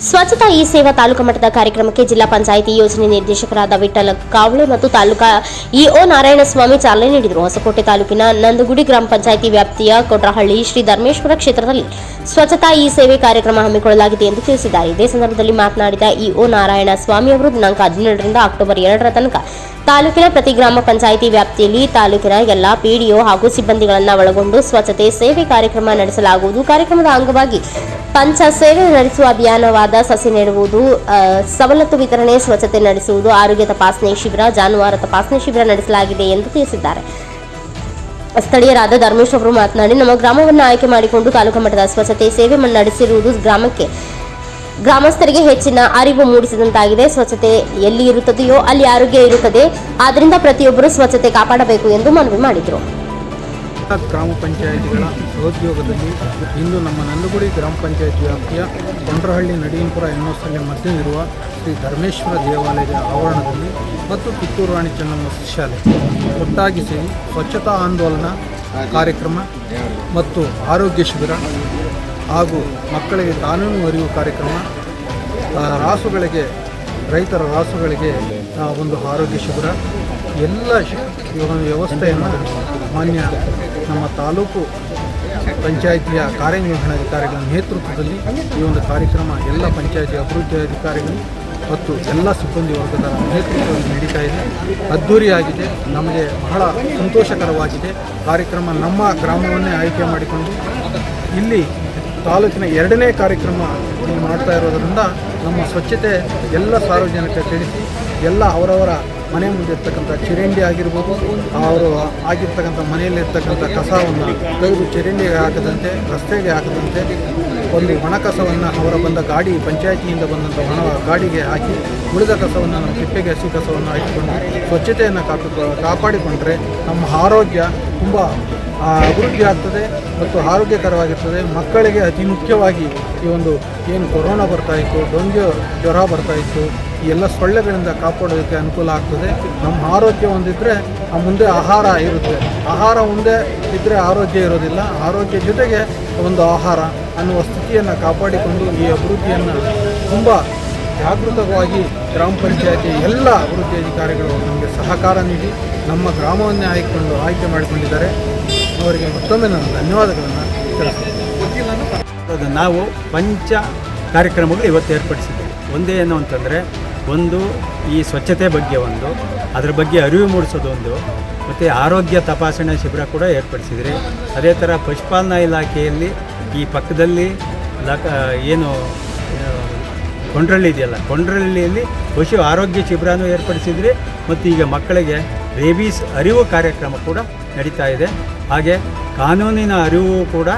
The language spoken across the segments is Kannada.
ಸ್ವಚ್ಛತಾ ಈ ಸೇವಾ ತಾಲೂಕು ಮಟ್ಟದ ಕಾರ್ಯಕ್ರಮಕ್ಕೆ ಜಿಲ್ಲಾ ಪಂಚಾಯಿತಿ ಯೋಜನೆ ನಿರ್ದೇಶಕರಾದ ವಿಠ್ಠಲ ಕಾವಳೆ ಮತ್ತು ತಾಲೂಕಾ ಇಒ ನಾರಾಯಣಸ್ವಾಮಿ ಚಾಲನೆ ನೀಡಿದರು. ಹೊಸಕೋಟೆ ತಾಲೂಕಿನ ನಂದಗುಡಿ ಗ್ರಾಮ ಪಂಚಾಯಿತಿ ವ್ಯಾಪ್ತಿಯ ಕೊಟ್ರಹಳ್ಳಿ ಶ್ರೀ ಧರ್ಮೇಶ್ವರ ಕ್ಷೇತ್ರದಲ್ಲಿ ಸ್ವಚ್ಛತಾ ಈ ಸೇವೆ ಕಾರ್ಯಕ್ರಮ ಹಮ್ಮಿಕೊಳ್ಳಲಾಗಿದೆ ಎಂದು ತಿಳಿಸಿದ್ದಾರೆ. ಇದೇ ಸಂದರ್ಭದಲ್ಲಿ ಮಾತನಾಡಿದ ಇಒ ನಾರಾಯಣಸ್ವಾಮಿ ಅವರು ದಿನಾಂಕ 17ರಿಂದ ಅಕ್ಟೋಬರ್ 2ರ ತನಕ ತಾಲೂಕಿನ ಪ್ರತಿ ಗ್ರಾಮ ಪಂಚಾಯಿತಿ ವ್ಯಾಪ್ತಿಯಲ್ಲಿ ತಾಲೂಕಿನ ಎಲ್ಲಾ ಪಿಡಿಒ ಹಾಗೂ ಸಿಬ್ಬಂದಿಗಳನ್ನು ಒಳಗೊಂಡು ಸ್ವಚ್ಛತೆ ಸೇವೆ ಕಾರ್ಯಕ್ರಮ ನಡೆಸಲಾಗುವುದು. ಕಾರ್ಯಕ್ರಮದ ಅಂಗವಾಗಿ ಪಂಚ ಸೇವೆ ನಡೆಸುವ ಅಭಿಯಾನವಾದ ಸಸಿ ನೆಡುವುದು, ಸವಲತ್ತು ವಿತರಣೆ, ಸ್ವಚ್ಛತೆ ನಡೆಸುವುದು, ಆರೋಗ್ಯ ತಪಾಸಣೆ ಶಿಬಿರ, ಜಾನುವಾರು ತಪಾಸಣೆ ಶಿಬಿರ ನಡೆಸಲಾಗಿದೆ ಎಂದು ತಿಳಿಸಿದ್ದಾರೆ. ಸ್ಥಳೀಯರಾದ ಧರ್ಮೇಶ್ ಅವರು ಮಾತನಾಡಿ, ನಮ್ಮ ಗ್ರಾಮವನ್ನು ಆಯ್ಕೆ ಮಾಡಿಕೊಂಡು ತಾಲೂಕು ಮಟ್ಟದ ಸ್ವಚ್ಛತೆ ಸೇವೆ ನಡೆಸಿರುವುದು ಗ್ರಾಮಸ್ಥರಿಗೆ ಹೆಚ್ಚಿನ ಅರಿವು ಮೂಡಿಸಿದಂತಾಗಿದೆ. ಸ್ವಚ್ಛತೆ ಎಲ್ಲಿ ಇರುತ್ತದೆಯೋ ಅಲ್ಲಿ ಆರೋಗ್ಯ ಇರುತ್ತದೆ. ಆದ್ದರಿಂದ ಪ್ರತಿಯೊಬ್ಬರು ಸ್ವಚ್ಛತೆ ಕಾಪಾಡಬೇಕು ಎಂದು ಮನವಿ ಮಾಡಿದರು. ಗ್ರಾಮ ಪಂಚಾಯಿತಿಗಳ ಸಹೋದ್ಯೋಗದಲ್ಲಿ ಇಂದು ನಮ್ಮ ನಂದಗುಡಿ ಗ್ರಾಮ ಪಂಚಾಯಿತಿ ವ್ಯಾಪ್ತಿಯ ಕೊಂಡ್ರಹಳ್ಳಿ ನಡಿಯಂಪುರ ಎನ್ನುವಲ್ಲಿ ಮಧ್ಯೆ ಇರುವ ಶ್ರೀ ಧರ್ಮೇಶ್ವರ ದೇವಾಲಯದ ಆವರಣದಲ್ಲಿ ಮತ್ತು ಕಿತ್ತೂರು ರಾಣಿ ಚೆನ್ನಮ್ಮ ಶಾಲೆ ಒಟ್ಟಾಗಿ ಸೇರಿ ಸ್ವಚ್ಛತಾ ಆಂದೋಲನ ಕಾರ್ಯಕ್ರಮ ಮತ್ತು ಆರೋಗ್ಯ ಶಿಬಿರ ಹಾಗೂ ಮಕ್ಕಳಿಗೆ ಕಾನೂನು ಅರಿವು ಕಾರ್ಯಕ್ರಮ, ರೈತರ ರಾಸುಗಳಿಗೆ ಒಂದು ಆರೋಗ್ಯ ಶಿಬಿರ, ಎಲ್ಲ ವ್ಯವಸ್ಥೆಯನ್ನು ಮಾನ್ಯ ನಮ್ಮ ತಾಲೂಕು ಪಂಚಾಯಿತಿಯ ಕಾರ್ಯನಿರ್ವಹಣಾಧಿಕಾರಿಗಳ ನೇತೃತ್ವದಲ್ಲಿ ಈ ಒಂದು ಕಾರ್ಯಕ್ರಮ ಎಲ್ಲ ಪಂಚಾಯಿತಿ ಅಭಿವೃದ್ಧಿ ಅಧಿಕಾರಿಗಳು ಮತ್ತು ಎಲ್ಲ ಸಿಬ್ಬಂದಿ ವರ್ಗದ ನೇತೃತ್ವದಲ್ಲಿ ನಡೀತಾ ಇದೆ. ಅದ್ಧೂರಿಯಾಗಿದೆ. ನಮಗೆ ಬಹಳ ಸಂತೋಷಕರವಾಗಿದೆ. ಕಾರ್ಯಕ್ರಮ ನಮ್ಮ ಗ್ರಾಮವನ್ನೇ ಆಯ್ಕೆ ಮಾಡಿಕೊಂಡು ಇಲ್ಲಿ ತಾಲೂಕಿನ 2ನೇ ಕಾರ್ಯಕ್ರಮ ಮಾಡ್ತಾ ಇರೋದರಿಂದ ನಮ್ಮ ಸ್ವಚ್ಛತೆ ಎಲ್ಲ ಸಾರ್ವಜನಿಕ ತಿಳಿಸಿ ಎಲ್ಲ ಅವರವರ ಮನೆ ಮುಂದೆ ಇರ್ತಕ್ಕಂಥ ಚರಂಡಿ ಆಗಿರ್ಬೋದು, ಅವರು ಆಗಿರ್ತಕ್ಕಂಥ ಮನೆಯಲ್ಲಿರ್ತಕ್ಕಂಥ ಕಸವನ್ನು ತೆಗೆದು ಚರಂಡಿಗೆ ಹಾಕದಂತೆ, ರಸ್ತೆಗೆ ಹಾಕದಂತೆ ಒಂದು ಒಣ ಕಸವನ್ನು ಅವರ ಬಂದ ಗಾಡಿ ಪಂಚಾಯಿತಿಯಿಂದ ಬಂದಂಥ ಒಣ ಗಾಡಿಗೆ ಹಾಕಿ ಉಳಿದ ಕಸವನ್ನು ನಮ್ಮ ತಿಪ್ಪೆಗೆ ಹಸಿ ಕಸವನ್ನು ಹಾಕಿಕೊಂಡು ಸ್ವಚ್ಛತೆಯನ್ನು ಕಾಪಾಡಿಕೊಂಡ್ರೆ ನಮ್ಮ ಆರೋಗ್ಯ ತುಂಬ ಅಭಿವೃದ್ಧಿ ಆಗ್ತದೆ ಮತ್ತು ಆರೋಗ್ಯಕರವಾಗಿರ್ತದೆ. ಮಕ್ಕಳಿಗೆ ಅತಿ ಮುಖ್ಯವಾಗಿ ಈ ಒಂದು ಏನು ಕೊರೋನಾ ಬರ್ತಾಯಿತ್ತು, ಡೆಂಗ್ಯೂ ಜ್ವರ ಬರ್ತಾಯಿತ್ತು, ಈ ಎಲ್ಲ ಸೊಳ್ಳೆಗಳಿಂದ ಕಾಪಾಡೋದಕ್ಕೆ ಅನುಕೂಲ ಆಗ್ತದೆ. ನಮ್ಮ ಆರೋಗ್ಯ ಒಂದಿದ್ದರೆ ಮುಂದೆ ಆಹಾರ ಇರುತ್ತೆ. ಆಹಾರ ಒಂದೇ ಇದ್ದರೆ ಆರೋಗ್ಯ ಇರೋದಿಲ್ಲ. ಆರೋಗ್ಯ ಜೊತೆಗೆ ಒಂದು ಆಹಾರ ಅನ್ನುವ ಸ್ಥಿತಿಯನ್ನು ಕಾಪಾಡಿಕೊಂಡು ಈ ಅಭಿವೃದ್ಧಿಯನ್ನು ತುಂಬ ಜಾಗೃತವಾಗಿ ಗ್ರಾಮ ಪಂಚಾಯತಿ ಎಲ್ಲ ಅಭಿವೃದ್ಧಿ ಅಧಿಕಾರಿಗಳು ನಮಗೆ ಸಹಕಾರ ನೀಡಿ ನಮ್ಮ ಗ್ರಾಮವನ್ನೇ ಆಯ್ಕೆ ಮಾಡಿಕೊಂಡಿದ್ದಾರೆ. ಅವರಿಗೆ ಮತ್ತೊಮ್ಮೆ ನಾನು ಧನ್ಯವಾದಗಳನ್ನು ತಿಳಿಸ್ತೀನಿ. ನಾವು ಪಂಚ ಕಾರ್ಯಕ್ರಮಗಳು ಇವತ್ತು ಏರ್ಪಡಿಸಿದ್ದೇವೆ. ಒಂದೇ ಏನು ಅಂತಂದರೆ, ಒಂದು ಈ ಸ್ವಚ್ಛತೆ ಬಗ್ಗೆ, ಒಂದು ಅದರ ಬಗ್ಗೆ ಅರಿವು ಮೂಡಿಸೋದು, ಒಂದು ಮತ್ತು ಆರೋಗ್ಯ ತಪಾಸಣೆ ಶಿಬಿರ ಕೂಡ ಏರ್ಪಡಿಸಿದ್ರಿ. ಅದೇ ಥರ ಪಶುಪಾಲನಾ ಇಲಾಖೆಯಲ್ಲಿ ಈ ಪಕ್ಕದಲ್ಲಿ ಏನು ಕೊಂಡ್ರಳ್ಳಿ ಇದೆಯಲ್ಲ, ಕೊಂಡ್ರಳ್ಳಿಯಲ್ಲಿ ಪಶು ಆರೋಗ್ಯ ಶಿಬಿರನೂ ಏರ್ಪಡಿಸಿದ್ರಿ. ಮತ್ತು ಈಗ ಮಕ್ಕಳಿಗೆ ರೇಬೀಸ್ ಅರಿವು ಕಾರ್ಯಕ್ರಮ ಕೂಡ ನಡೀತಾ ಇದೆ. ಹಾಗೆ ಕಾನೂನಿನ ಅರಿವು ಕೂಡ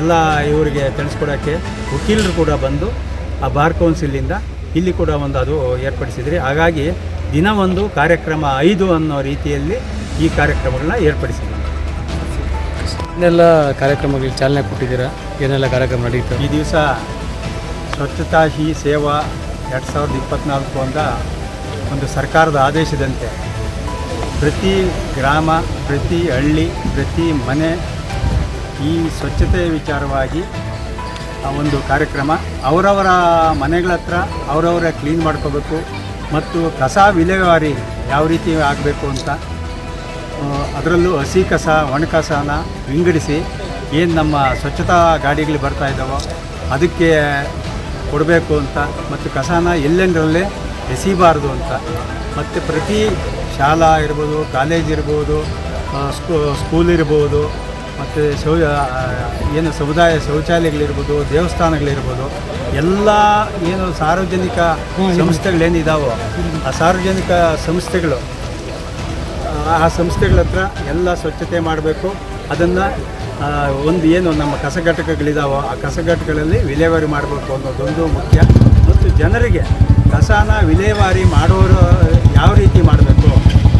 ಎಲ್ಲ ಇವರಿಗೆ ತಿಳಿಸ್ಕೊಡೋಕ್ಕೆ ವಕೀಲರು ಕೂಡ ಬಂದು ಆ ಬಾರ್ ಕೌನ್ಸಿಲಿಂದ ಇಲ್ಲಿ ಕೂಡ ಒಂದು ಅದು ಏರ್ಪಡಿಸಿದ್ರಿ. ಹಾಗಾಗಿ ದಿನ ಒಂದು ಕಾರ್ಯಕ್ರಮ 5 ಅನ್ನೋ ರೀತಿಯಲ್ಲಿ ಈ ಕಾರ್ಯಕ್ರಮಗಳನ್ನ ಏರ್ಪಡಿಸಿದ್ದೀವಿ. ಏನೆಲ್ಲ ಕಾರ್ಯಕ್ರಮಗಳಿಗೆ ಚಾಲನೆ ಕೊಟ್ಟಿದ್ದೀರಾ? ಏನೆಲ್ಲ ಕಾರ್ಯಕ್ರಮ ನಡೀತದೆ? ಈ ದಿವಸ ಸ್ವಚ್ಛತಾ ಹಿ ಸೇವಾ 2024 ಅಂತ ಒಂದು ಸರ್ಕಾರದ ಆದೇಶದಂತೆ ಪ್ರತಿ ಗ್ರಾಮ, ಪ್ರತಿ ಹಳ್ಳಿ, ಪ್ರತಿ ಮನೆ ಈ ಸ್ವಚ್ಛತೆ ವಿಚಾರವಾಗಿ ಒಂದು ಕಾರ್ಯಕ್ರಮ. ಅವರವರ ಮನೆಗಳ ಹತ್ರ ಅವರವರ ಕ್ಲೀನ್ ಮಾಡ್ಕೋಬೇಕು ಮತ್ತು ಕಸ ವಿಲೇವಾರಿ ಯಾವ ರೀತಿ ಆಗಬೇಕು ಅಂತ, ಅದರಲ್ಲೂ ಹಸಿ ಕಸ, ಒಣ ಕಸನ ವಿಂಗಡಿಸಿ ಏನು ನಮ್ಮ ಸ್ವಚ್ಛತಾ ಗಾಡಿಗಳು ಬರ್ತಾ ಇದ್ದಾವೋ ಅದಕ್ಕೆ ಕೊಡಬೇಕು ಅಂತ, ಮತ್ತು ಕಸನ ಎಲ್ಲೆಂದರಲ್ಲೇ ಎಸಿಬಾರ್ದು ಅಂತ, ಮತ್ತು ಪ್ರತಿ ಶಾಲಾ ಇರ್ಬೋದು, ಕಾಲೇಜ್ ಇರ್ಬೋದು, ಸ್ಕೂಲ್ ಇರ್ಬೋದು, ಮತ್ತು ಏನು ಸಮುದಾಯ ಶೌಚಾಲಯಗಳಿರ್ಬೋದು, ದೇವಸ್ಥಾನಗಳಿರ್ಬೋದು, ಎಲ್ಲ ಏನು ಸಾರ್ವಜನಿಕ ಸಂಸ್ಥೆಗಳೇನಿದ್ದಾವೋ ಆ ಸಾರ್ವಜನಿಕ ಸಂಸ್ಥೆಗಳು, ಆ ಸಂಸ್ಥೆಗಳ ಹತ್ರ ಎಲ್ಲ ಸ್ವಚ್ಛತೆ ಮಾಡಬೇಕು. ಅದನ್ನು ಒಂದು ಏನು ನಮ್ಮ ಕಸಘಟಕಗಳಿದ್ದಾವೋ ಆ ಕಸಘಟಕಗಳಲ್ಲಿ ವಿಲೇವಾರಿ ಮಾಡಬೇಕು ಅನ್ನೋದೊಂದು ಮುಖ್ಯ. ಮತ್ತು ಜನರಿಗೆ ಕಸನ ವಿಲೇವಾರಿ ಮಾಡೋರು ಯಾವ ರೀತಿ ಮಾಡಬೇಕು,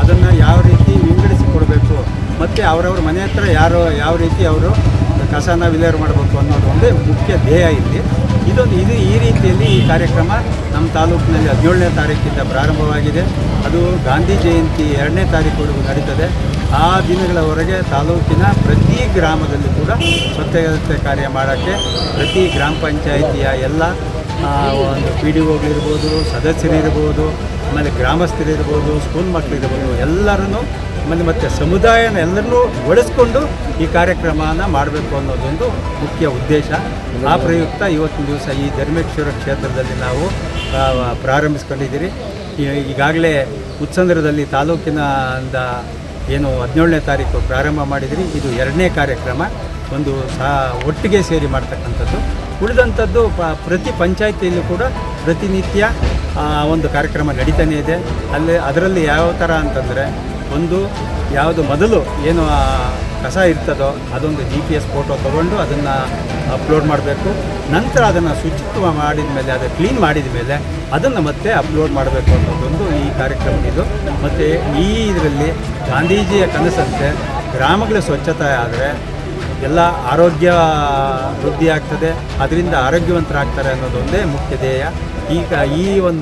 ಅದನ್ನು ಯಾವ ರೀತಿ ವಿಂಗಡಿಸಿ ಕೊಡಬೇಕು, ಮತ್ತು ಅವರವ್ರ ಮನೆ ಹತ್ರ ಯಾವ ರೀತಿ ಅವರು ಕಸನ ವಿಲೇವಾರಿ ಮಾಡಬೇಕು ಅನ್ನೋದು ಒಂದೇ ಮುಖ್ಯ ಧ್ಯೇಯ ಇಲ್ಲಿ. ಈ ರೀತಿಯಲ್ಲಿ ಈ ಕಾರ್ಯಕ್ರಮ ನಮ್ಮ ತಾಲೂಕಿನಲ್ಲಿ 17ನೇ ತಾರೀಕಿಂದ ಪ್ರಾರಂಭವಾಗಿದೆ. ಅದು ಗಾಂಧಿ ಜಯಂತಿ 2ನೇ ತಾರೀಕುವರೆಗೂ ನಡೀತದೆ. ಆ ದಿನಗಳವರೆಗೆ ತಾಲೂಕಿನ ಪ್ರತಿ ಗ್ರಾಮದಲ್ಲಿ ಕೂಡ ಸ್ವಚ್ಛತೆ ಕಾರ್ಯ ಮಾಡೋಕ್ಕೆ ಪ್ರತಿ ಗ್ರಾಮ ಪಂಚಾಯಿತಿಯ ಎಲ್ಲ ಒಂದು ಪಿ ಡಿ ಒಗಳಿರ್ಬೋದು, ಸದಸ್ಯರಿರ್ಬೋದು, ಆಮೇಲೆ ಗ್ರಾಮಸ್ಥರಿರ್ಬೋದು, ಸ್ಕೂಲ್ ಮಕ್ಕಳಿರ್ಬೋದು, ಎಲ್ಲರೂ ಮತ್ತು ಸಮುದಾಯನ ಎಲ್ಲರನ್ನೂ ಒಳಿಸ್ಕೊಂಡು ಈ ಕಾರ್ಯಕ್ರಮನ ಮಾಡಬೇಕು ಅನ್ನೋದೊಂದು ಮುಖ್ಯ ಉದ್ದೇಶ. ಆ ಪ್ರಯುಕ್ತ ಇವತ್ತಿನ ದಿವಸ ಈ ಧರ್ಮೇಶ್ವರ ಕ್ಷೇತ್ರದಲ್ಲಿ ನಾವು ಪ್ರಾರಂಭಿಸ್ಕೊಂಡಿದ್ದೀರಿ. ಈಗಾಗಲೇ ಉತ್ಸಂದ್ರದಲ್ಲಿ ತಾಲೂಕಿನ ಏನು 17ನೇ ತಾರೀಕು ಪ್ರಾರಂಭ ಮಾಡಿದಿರಿ. ಇದು 2ನೇ ಕಾರ್ಯಕ್ರಮ, ಒಂದು ಒಟ್ಟಿಗೆ ಸೇರಿ ಮಾಡ್ತಕ್ಕಂಥದ್ದು. ಉಳಿದಂಥದ್ದು ಪ್ರತಿ ಪಂಚಾಯಿತಿಯಲ್ಲೂ ಕೂಡ ಪ್ರತಿನಿತ್ಯ ಒಂದು ಕಾರ್ಯಕ್ರಮ ನಡೀತಾನೇ ಇದೆ. ಅದರಲ್ಲಿ ಯಾವ ಥರ ಅಂತಂದರೆ, ಒಂದು ಯಾವುದು ಮೊದಲು ಏನು ಕಸ ಇರ್ತದೋ ಅದೊಂದು GPS ಫೋಟೋ ತೊಗೊಂಡು ಅದನ್ನು ಅಪ್ಲೋಡ್ ಮಾಡಬೇಕು. ನಂತರ ಅದನ್ನು ಶುಚಿತ್ವ ಮಾಡಿದ ಮೇಲೆ, ಅದು ಕ್ಲೀನ್ ಮಾಡಿದ ಮೇಲೆ ಅದನ್ನು ಮತ್ತೆ ಅಪ್ಲೋಡ್ ಮಾಡಬೇಕು ಅನ್ನೋದೊಂದು ಈ ಕಾರ್ಯಕ್ರಮ ಇದು. ಮತ್ತು ಈ ಇದರಲ್ಲಿ ಗಾಂಧೀಜಿಯ ಕನಸಂತೆ ಗ್ರಾಮಗಳ ಸ್ವಚ್ಛತೆ ಆದರೆ ಎಲ್ಲ ಆರೋಗ್ಯ ವೃದ್ಧಿ ಆಗ್ತದೆ, ಅದರಿಂದ ಆರೋಗ್ಯವಂತರಾಗ್ತಾರೆ ಅನ್ನೋದೊಂದೇ ಮುಖ್ಯ ಧ್ಯೇಯ. ಈಗ ಈ ಒಂದು